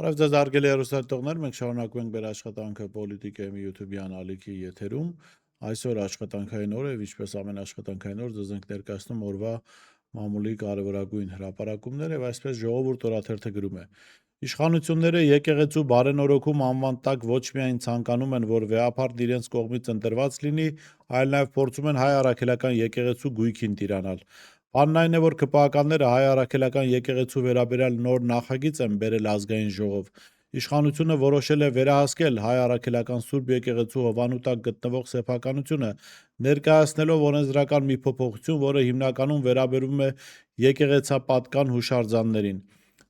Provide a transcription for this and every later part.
Բարև ձեզ արգելի հեռուստատիտողներ, մենք շարունակում ենք մեր աշխատանքը Պոլիտիկայմի YouTube-յան ալիքի եթերում։ Այսօր աշխատանքային օր է, եւ ինչպես ամեն աշխատանքային օր, ձեզ ենք ներկայացնում օրվա մամուլի կարևորագույն հրապարակումները, եւ այսպես ժողովուրդ օրաթերթը գրում է. Իշխանությունները եկեղեցու բարենորոգում անվան տակ ոչ միայն ցանկանում են, որ վեհապարտ իրենց կողմից ընտրված լինի, այլ նաև փորձում են հայ առաքելական եկեղեցու գույքին տիրանալ։ Բանն այն է, որ ԿՊԱ-ականները հայ առաքելական եկեղեցու վերաբերյալ նոր նախագիծ են բերել ազգային ժողով։ Իշխանությունը որոշել է վերահասկել հայ առաքելական Սուրբ եկեղեցու հովանու տակ գտնվող սեփականությունը, ներկայացնելով օրենսդրական մի փոփոխություն, որը հիմնականում վերաբերում է եկեղեցապատկան հուշարձաններին։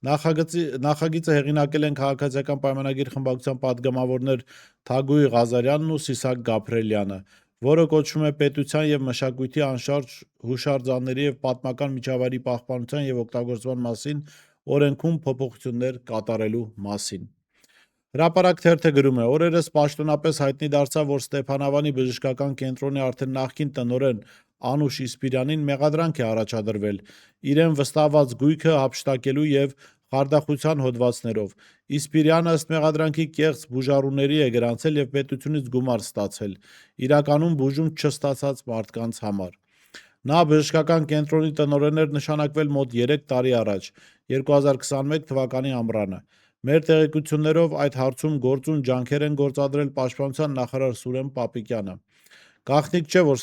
Նախագիծը հեղինակել են Քաղաքացիական պայմանագիր խմբակցության պատգամավորներ Թագուհի Ղազարյանն ու Սիսակ Գաբրելյանը, որը կոչվում է պետության եւ մշակույթի անշարժ հուշարձանների եւ պատմական միջավայրի պահպանության եւ օգտագործման մասին օրենքում փոփոխություններ կատարելու մասին։ Հրապարակ թերթը գրում է. օրերս պաշտոնապես հայտնի դարձավ, որ Ստեփանավանի բժշկական կենտրոնի արդեն նախկին տնօրեն Անուշ Իսպիրյանին մեղադրանք է առաջադրվել իրեն վստահված գույքը հափշտակելու եւ խարդախության հոդվածներով։ Իսպիրյանը ըստ մեղադրանքի կեղծ բուժառուների է գրանցել եւ պետությունից գումար ստացել, իրականում բուժում չստացած մարդկանց համար։ Նա բժշկական կենտրոնի տնօրեն էր նշանակվել մոտ 3 տարի առաջ, 2021 թվականի ամռանը։ Մեր տեղեկություններով այդ հարցում գործուն ջանքեր են գործադրել պաշտպանության նախարար Սուրեն Պապիկյանը։ Գաղտնիք չէ, որ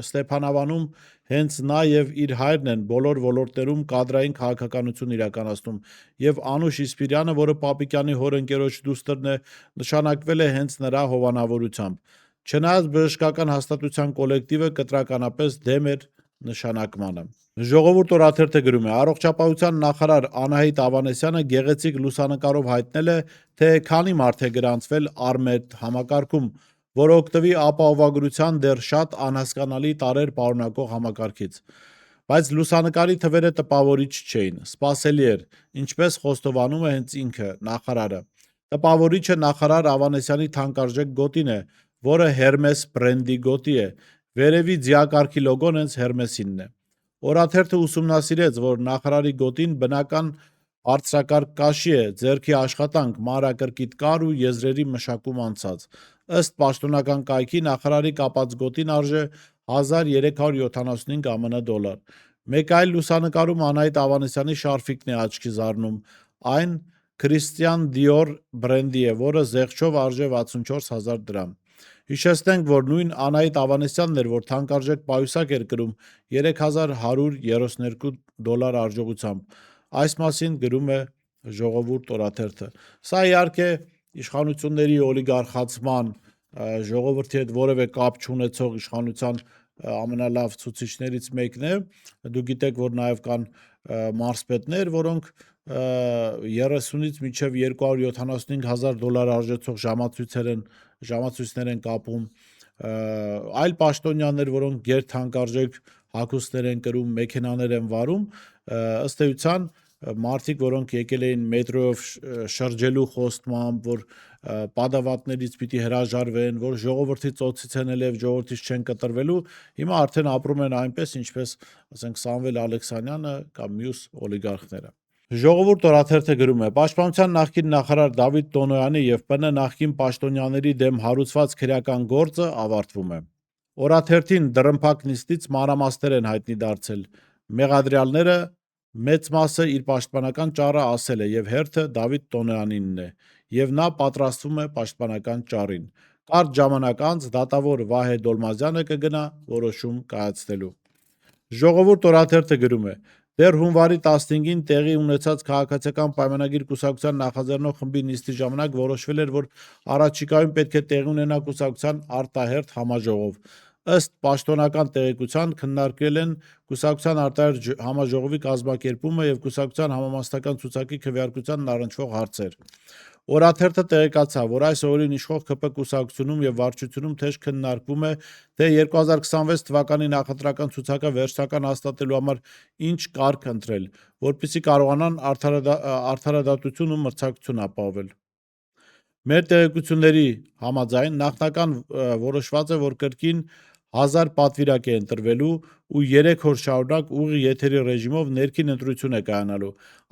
Ստեփանավանում հենց նա եւ իր հայրն են բոլոր ոլորտներում կադրային քաղաքականություն իրականացնում, եւ Անուշ Իսպիրյանը, որը Պապիկյանի հոր-ընկերոջ դուստրն է, նշանակվել է հենց նրա հովանավորությամբ։ Չնայած բժշկական հաստատության կոլեկտիվը կտրականապես դեմ էր նշանակմանը։ Ժողովուրդ օրաթերթը գրում է. առողջապահության նախարար Անահիտ Ավանեսյանը գեղեցիկ լուսանկարով հայտնել է, թե քանի մարդ է գրանցվել Արմետ համակարգում, որ օգտվի ապահովագրության դեռ շատ անհասկանալի տարրեր պարունակող համակարգից։ Բայց լուսանկարի թվերը տպավորիչ չէին, սպասելի էր, ինչպես խոստովանում է հենց ինքը, նախարարը։ Տպավորիչը նախարար Ավանեսյանի թանկարժեք գոտին է, որը Hermes բրենդի գոտի է, վերևի ձիակառքի լոգոն հենց Hermes-ինն է։ Օրաթերթը ուսումնասիրեց, որ նախարարի գոտին բնական բարձրակարգ կաշի է, ձեռքի աշխատանք, մանրակրկիտ կար ու եզրերի մշակում անցած։ Ըստ պաշտոնական կայքի նախարարի կապած գոտին արժե 1375 ԱՄՆ դոլար։ Մեկ այլ լուսանկարում Անահիտ Ավանեսյանի շարֆիկն է աչքի զարնում, այն Christian Dior բրենդի է, որը զեղչով արժե 64 000 դրամ։ Հիշեցնենք, որ նույն Անահիտ Ավանեսյանն էր, որ թանկարժեք պայուսակ էր կրում 3132 դոլար արժողությամբ։ Այս մասին գրում է Ժողովուրդ օրաթերթը։ Սա իհարկե իշխանությունների օլիգարխացման, ժողովրդի հետ որևէ կապ չունեցող իշխանության ամենալավ ցուցիչներից մեկն է։ Դուք գիտեք, որ նաև կան մարզպետներ, որոնք 30-ից մինչև 275 000 դոլար արժեցող ժամացույցներ են կապում, այլ պաշտոնյաներ, որոնք գերթանկարժեք հագուստներ են կրում, մեքենաներ են վարում, ըստ էության մարդիկ, որոնք եկել էին մետրոյով շրջելու խոստմամբ, որ պատավատներից պիտի հրաժարվեն, որ ժողովրդի ծոցից են ելել, ժողովրդից չեն կտրվելու, հիմա արդեն ապրում են այնպես, ինչպես, ասենք, Սամվել Ալեքսանյանը կամ մյուս օլիգարխները։ Ժողովուրդ օրաթերթը գրում է. պաշտպանության նախկին նախարար Դավիթ Տոնոյանի եւ ՊՆ նախկին պաշտոնյաների դեմ հարուցված քրեական գործը ավարտվում է։ Օրաթերթին դռնփակ նիստից մանրամասներ են հայտնի դարձել։ Մեղադրյալները մեծ մասը իր պաշտպանական ճառը ասել է եւ հերթը Դավիթ Տոնոյանինն է, եւ նա պատրաստվում է պաշտպանական ճառին։ Կարճ ժամանակ անց դատավոր Վահե Դոլմազյանը կգնա որոշում կայացնելու։ Ժողովուրդ օրաթերթը գրում է. դեռ հունվարի 15-ին տեղի ունեցած Քաղաքացիական պայմանագիր կուսակցության նախաձեռնող խմբի նիստի ժամանակ որոշվել էր, որ առաջիկայում պետք է տեղի ունենա կուսակցության արտահերթ համաժողով։ Ըստ պաշտոնական տեղեկության քննարկել են կուսակցության արտահերթ համաժողովի կազմակերպումը եւ կուսակցության համամասնական ցուցակի քվեարկությանն առնչվող հարցեր։ Օրաթերթը տեղեկացավ, որ այս օրերին իշխող ԿՊ կուսակցությունում եւ վարչությունում թեժ քննարկվում է, թե 2026 թվականի նախընտրական ցուցակը վերջնական հաստատելու համար ինչ կարգ ընտրել, որպեսզի կարողանան արդարադատություն ու մրցակցություն ապահովել։ Մեր տեղեկությունների համաձայն նախնական որոշված է, որ կրկին 1000 պատվիրակ է ընտրվելու ու 3 օր շարունակ ուղիղ եթերի ռեժիմով ներքին ընտրություն է կայանալու։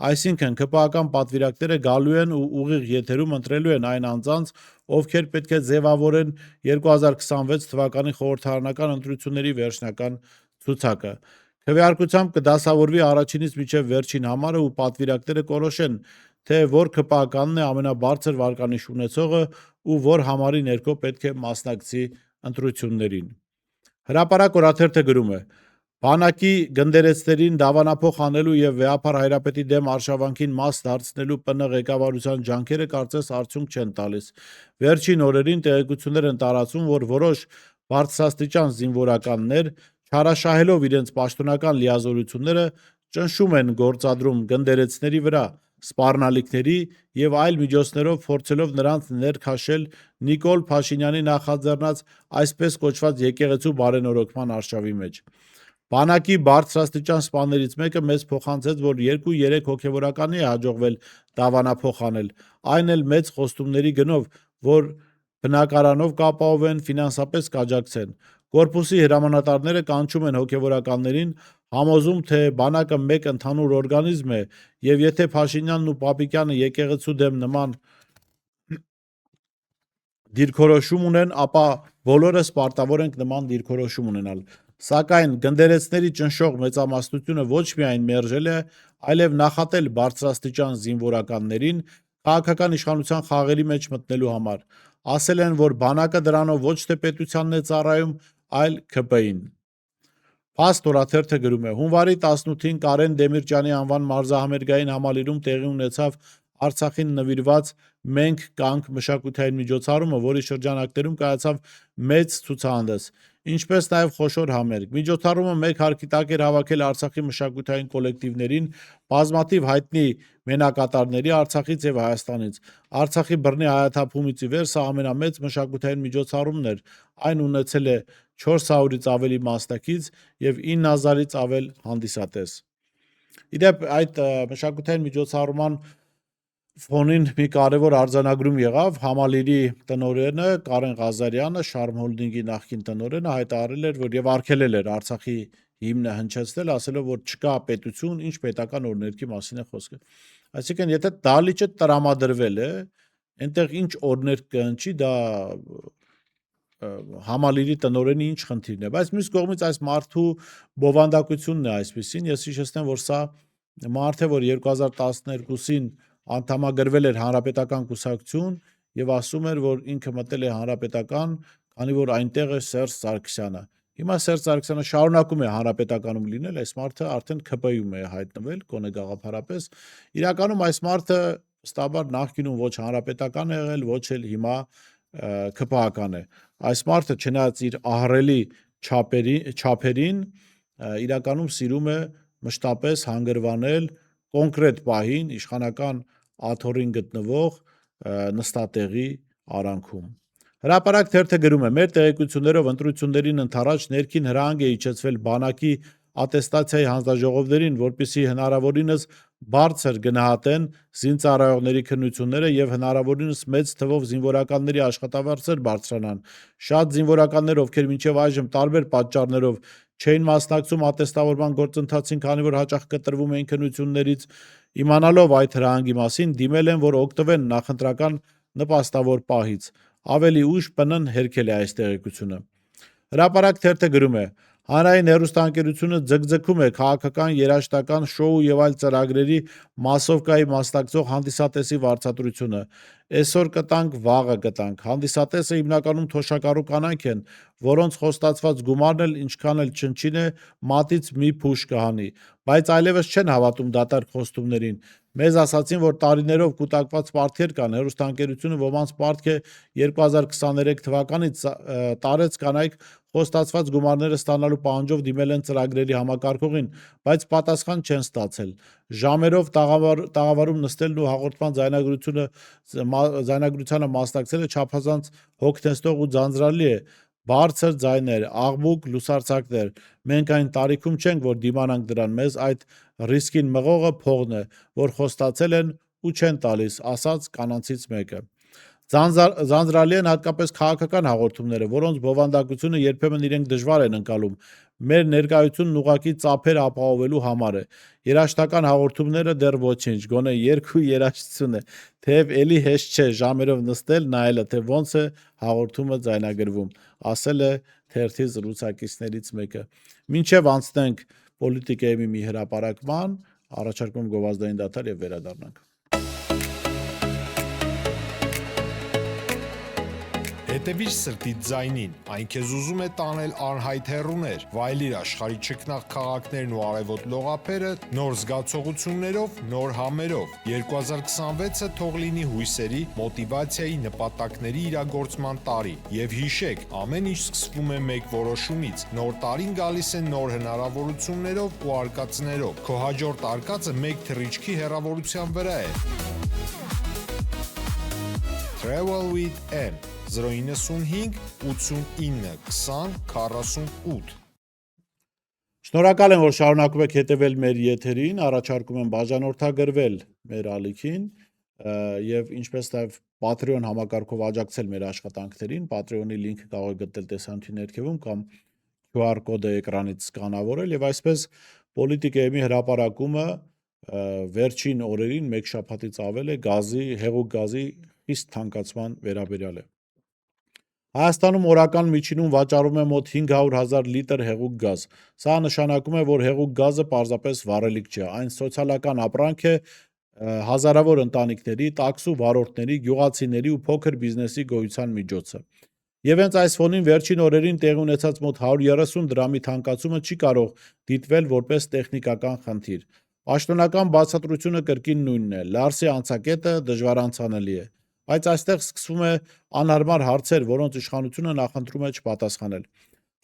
Այսինքն ԿՊԱ-կան պատվիրակները գալու են ու ուղիղ եթերում ընտրելու են այն անձանց, ովքեր պետք է ձևավորեն 2026 թվականի խորհրդարանական ընտրությունների վերջնական ցուցակը։ Քվեարկությամբ կդասավորվի առաջինից մինչև վերջին համարը ու պատվիրակները կորոշեն, թե որ ԿՊԱ-կանն է ամենաբարձր վարկանիշ ունեցողը ու որ համարի ներքո պետք է մասնակցի ընտրություններին։ Հրապարակ օրաթերթը գրում է. բանակի գնդերեցներին դավանափոխ անելու եւ Վեհափար Հայրապետի դեմ արշավանքին մաս դարձնելու ՊՆ ղեկավարության ջանքերը կարծես արդյունք չեն տալիս։ Վերջին օրերին տեղեկություններ են տարածում, որ որոշ բարձրաստիճան զինվորականներ, չարաշահելով իրենց պաշտոնական լիազորությունները, ճնշում են գործադրում գնդերեցների վրա, սպառնալիքների եւ այլ միջոցներով փորձելով նրանց ներքաշել Նիկոլ Փաշինյանի նախաձեռնած այսպես կոչված եկեղեցու բարենորոգման արշավի մեջ։ Բանակի բարձրաստիճան սպաներից մեկը մեզ փոխանցեց, որ 2-3 հոգևորականի է հաջողվել դավանափոխ անել, այն էլ մեծ խոստումների գնով, որ բնակարանով կապահովեն, ֆինանսապես կաջակցեն։ Կորպուսի հրամանատարները կանչում են հոգևորականներին, համոզում, թե բանակը մեկ ընդհանուր օրգանիզմ է, եւ եթե Փաշինյանն ու Պապիկյանը եկեղեցու դեմ նման դիրքորոշում ունեն, ապա բոլորս պարտավոր ենք նման դիրքորոշում ունենալ։ Սակայն գնդերեցների ճնշող մեծամասնությունը ոչ միայն մերժել է, այլև նախատել բարձրաստիճան զինվորականներին քաղաքական իշխանության խաղերի մեջ մտնելու համար։ Ասել են, որ բանակը դրանով ոչ թե պետությանն է ծառայում, այլ ՔՊ-ին։ Փաստ օրաթերթը գրում է. հունվարի 18-ին Կարեն Դեմիրճյանի անվան մարզահամերգային համալիրում տեղի ունեցավ Արցախին նվիրված «Մենք կանք» մշակութային միջոցառումը, որի շրջանակներում կայացավ մեծ ցուցահանդես, ինչպես նաև խոշոր համերգ։ Միջոցառումը մեկ հարկի տակ էր հավաքել Արցախի մշակութային կոլեկտիվներին, բազմաթիվ հայտնի մենակատարների Արցախից եւ Հայաստանից։ Արցախի բռնի հայաթափումից ի վեր սա ամենամեծ մշակութային միջոցառումն էր, այն ունեցել է 400-ից ավելի մասնակից եւ 9000-ից ավել հանդիսատես։ Իդեպ այդ մշակութային միջոցառման ֆոնին մի կարևոր արձանագրում եղավ, համալիրի տնօրենը Կարեն Ղազարյանը, Շարմ Հոլդինգի նախկին տնօրենը հայտարարել էր, որ եւ արգելել էր Արցախի հիմնը հնչեցնել, ասելով, որ չկա պետություն, ինչ պետական օրներքի մասին է խոսքը։ Այսինքն, եթե դալիճը տրամադրվել է, այնտեղ ինչ օրներ կհնչի, դա համալիրի տնօրենի ինչ խնդիրն է, բայց մյուս կողմից այս մարդու բովանդակությունն է այսպեսին, ես հիշեցնեմ, որ սա մարդ է, որ 2012-ին անդամագրվել էր Հանրապետական կուսակցություն եւ ասում էր, որ ինքը մտել է Հանրապետական, քանի որ այնտեղ է Սերժ Սարգսյանը։ Հիմա Սերժ Սարգսյանը շարունակում է Հանրապետականում լինել, այս մարդը արդեն ՔՊ-ում է հայտնվել, կոնե գաղափարապես։ Իրականում այս մարդը ստաբար նախկինում ոչ Հանրապետական է եղել, ոչ էլ հիմա ՔՊԱ-ական է։ Այս մարդը չնայած իր ահռելի չափերին, իրականում սիրում է մշտապես հանգրվանել կոնկրետ պահին իշխանական աթոռին գտնվող նստատեղի արանքում։ Հրապարակ թերթը գրում է. մեր տեղեկություններով ընտրություններին ընդառաջ ներքին հրահանգ է իջեցվել բանակի ատեստացիայի հանձնաժողովներին, որպեսզի հնարավորինս բարձր գնահատեն զինծառայողների քննությունները եւ հնարավորինս մեծ թվով զինվորականների աշխատավարձեր բարձրանան։ Շատ զինվորականներ, ովքեր մինչև այժմ տարբեր պատճառներով չէին մասնակցում ատեստավորման գործընթացին, քանի որ հաճախ կտրվում էին քննություններից, իմանալով այդ հրահանգի մասին, դիմել են, որ օգտվեն նախընտրական նպաստավոր պահից։ Ավելի ուշ ՊՆ-ն հերքել է այս տեղեկությունը։ Հրապարակ թերթը գրում է. Հանրային հեռուստաընկերությունը ձգձգում է քաղաքական, երաժշտական, շոու եւ այլ ծրագրերի մասովկայի մասնակցող հանդիսատեսի վարձատրությունը։ Այսօր կտանք, վաղը կտանք։ Հանդիսատեսը հիմնականում թոշակառու կանայք են, որոնց խոստացված գումարն էլ ինչքան էլ չնչին է, մատից մի փուշ կհանի, բայց այլևս չեն հավատում դատարկ խոստումներին։ Մեզ ասացին, որ տարիներով կուտակված պարտքեր կան, հեռուստաընկերությունը ոմանց պարտք է 2023 թվականից տարեց կանայք խոստացված գումարները ստանալու պահանջով դիմել են ծրագրերի համակարգողին, բայց պատասխան չեն ստացել։ Ժամերով տաղավարում նստելն ու հաղորդման ձայնագրությանը մասնակցելը չափազանց հոգնեցնող ու ձանձրալի է։ Բարձր ձայներ, աղմուկ, լուսարձակներ։ Մենք այն տարիքում չենք, որ դիմանանք դրան, մեզ այդ ռիսկին մղողը փողն է, որ խոստացել են ու չեն տալիս, ասաց կանանցից մեկը։ Ձանձրալի են հատկապես քաղաքական հաղորդումները, որոնց բովանդակությունը երբեմն իրենք դժվար են ընկալում։ Մեր ներկայությունն ուղղակի ծափեր ապահովելու համար է։ Երաժշտական հաղորդումները դեռ ոչինչ, գոնե երգ ու երաժշտություն է։ Թեև էլի հեշտ չէ ժամերով նստել, նայելը, թե ոնց է հաղորդումը ձայնագրվում, ասել է թերթի զրուցակիցներից մեկը։ Մինչև անցնենք պոլիտիկայի մի հրապարակման, առաջարկում գովազդային դադար եւ վերադառնանք։ Հետևիր սրտիդ ձայնին, այն քեզ ուզում է տանել անհայտ հեռուներ, վայելիր աշխարհի չքնաղ քաղաքներն ու արևոտ լողափերը նոր զգացողություններով, նոր համերով։ 2026-ը թող լինի հույսերի, մոտիվացիայի, նպատակների իրագործման տարի։ Եվ հիշեք, ամեն ինչ սկսվում է մեկ որոշումից։ Նոր տարին գալիս է նոր հնարավորություններով ու արկածներով։ Քո հաջորդ արկածը մեկ թռիչքի հեռավորության վրա է։ Travel with M 095 89 20 48 Շնորհակալ եմ, որ շարունակում եք հետևել մեր եթերին, առաջարկում եմ բաժանորդագրվել մեր ալիքին եւ ինչպես նաեւ Patreon համակարգով աջակցել մեր աշխատանքներին, Patreon-ի լինքը կարող եք գտնել տեսանյութի ներքևում կամ QR կոդը էկրանից սկանավորել եւ այսպես պոլիտիկայի հրապարակումը վերջին օրերին մեկ շաբաթից ավել է հեղուկ գազի խիստ թանկացման վերաբերյալ է։ Հայաստանում օրական միջինում վաճառվում է մոտ 500,000 լիտր հեղուկ գազ։ Սա նշանակում է, որ հեղուկ գազը պարզապես վառելիք չէ, այն սոցիալական ապրանք է հազարավոր ընտանիքների, տաքսու վարորդների, գյուղացիների ու փոքր բիզնեսի գոյության միջոցը։ Եվ հենց այս ֆոնին վերջին օրերին տեղի ունեցած մոտ 130 դրամի թանկացումը չի կարող դիտվել որպես տեխնիկական խնդիր։ Պաշտոնական բացատրությունը կրկին նույնն է՝ Լարսի անցակետը դժվարանցանելի է։ Բայց այստեղ սկսվում է անհարմար հարցեր, որոնց իշխանությունը նախընտրում է չպատասխանել։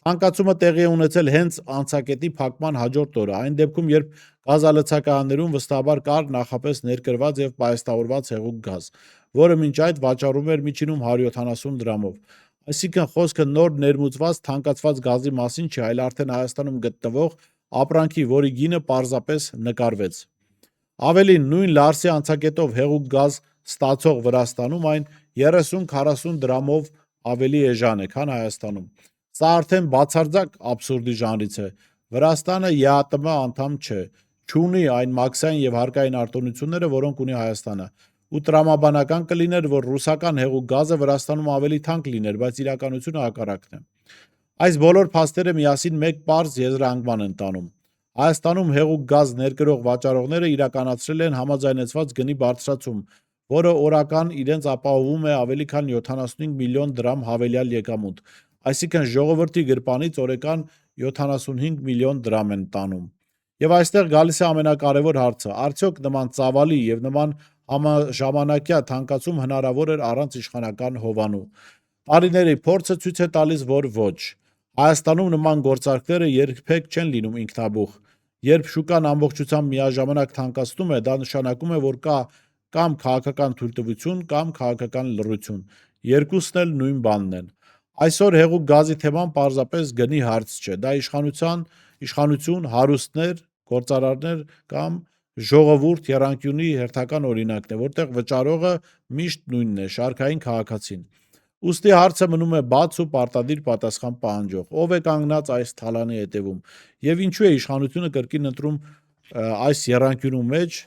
Թանկացումը տեղի է ունեցել հենց անցակետի փակման հաջորդ օրը, այն դեպքում, երբ գազալցակայաններում վստահաբար կար նախապես ներկրված եւ պայստավորված հեղուկ գազ, որը մինչ այդ վաճառվում էր միջինում 170 դրամով։ Այսինքն խոսքը նոր ներմուծված թանկացված գազի մասին չէ, այլ արդեն Հայաստանում գտնվող ապրանքի, որի գինը պարզապես նկարվեց։ Ավելին, նույն Լարսի անցակետով հեղուկ գազ ստացող Վրաստանում այն 30-40 դրամով ավելի էժան է, քան Հայաստանում։ Սա արդեն բացարձակ աբսուրդի ժանրից է։ Վրաստանը ԵԱՏՄ անդամ չէ, չունի այն մաքսային եւ հարկային արտոնությունները, որոնք ունի Հայաստանը։ Ու տրամաբանական կլիներ, որ ռուսական հեղուկ գազը Վրաստանում ավելի թանկ լիներ, բայց իրականությունը հակառակն է։ Այս բոլոր փաստերը միասին մեկ պարզ եզրահանգման են տանում։ Հայաստանում հեղուկ գազ ներկրող վաճառողները իրականացրել են համաձայնեցված գնի բարձրացում, որը օրական իրենց ապահովում է ավելի քան 75 միլիոն դրամ հավելյալ եկամուտ, այսինքն ժողովրդի գրպանից օրական 75 միլիոն դրամ են տանում։ Եվ այստեղ գալիս է ամենակարևոր հարցը՝ արդյոք նման ծավալի եւ նման համաժամանակյա թանկացում հնարավոր էր առանց իշխանական հովանու։ Տարիների փորձը ցույց է տալիս, որ ոչ։ Հայաստանում նման գործարքները երբեք չեն լինում ինքնաբուխ։ Երբ շուկան ամբողջությամբ միաժամանակ թանկացնում է, դա նշանակում է, որ կա կամ քաղաքական թույլտվություն, կամ քաղաքական լռություն։ Երկուսն էլ նույն բանն են։ Այսօր հեղուկ գազի թեման պարզապես գնի հարց չէ։ Դա իշխանություն, հարուստներ, գործարարներ կամ ժողովուրդ եռանկյունի հերթական օրինակն է, որտեղ վճարողը միշտ նույնն է՝ շարքային քաղաքացին։ Ուստի հարցը մնում է բաց ու պարտադիր պատասխան պահանջող. ով է կանգնած այս թալանի հետևում եւ ինչու է իշխանությունը կրկին ընտրում այս եռանկյունու մեջ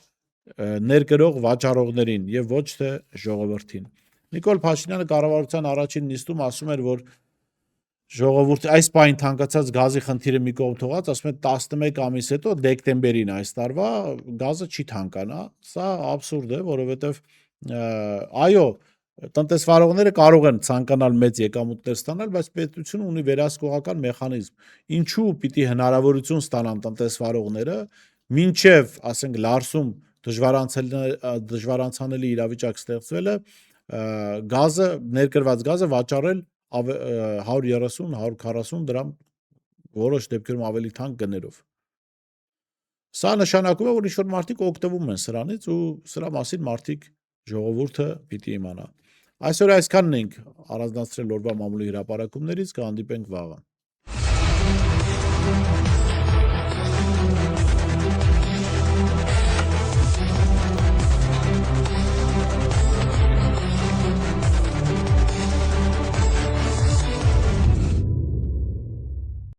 ներկրող վաճառողներին եւ ոչ թե ժողովրդին։ Նիկոլ Փաշինյանը կառավարության առաջին նիստում ասում էր, որ ժողովուրդի այս պահին թանկացած գազի խնդիրը մի կողմ թողած, ասում է 11 ամիս հետո դեկտեմբերին այս տարվա գազը չի թանկանա։ Սա աբսուրդ է, որովհետեւ այո, տնտեսվարողները կարող են ցանկանալ մեծ եկամուտներ ստանալ, բայց պետությունը ունի վերահսկողական մեխանիզմ։ Ինչու պիտի հնարավորություն ստանան տնտեսվարողները մինչև, ասենք, Լարսում դժվարանցանելի իրավիճակ ստեղծվելը ներկրված գազը վաճառել 130-140 դրամ, որոշ դեպքերում ավելի թանկ գներով։ Սա նշանակում է, որ ինչ-որ մարդիկ օգտվում են սրանից ու սրա մասին մարդիկ ժողովուրդը պիտի իմանա։ Այսօր այսքանն ենք առանձնացրել օրվա մամուլի հրապարակումներից, կհանդիպենք վաղը։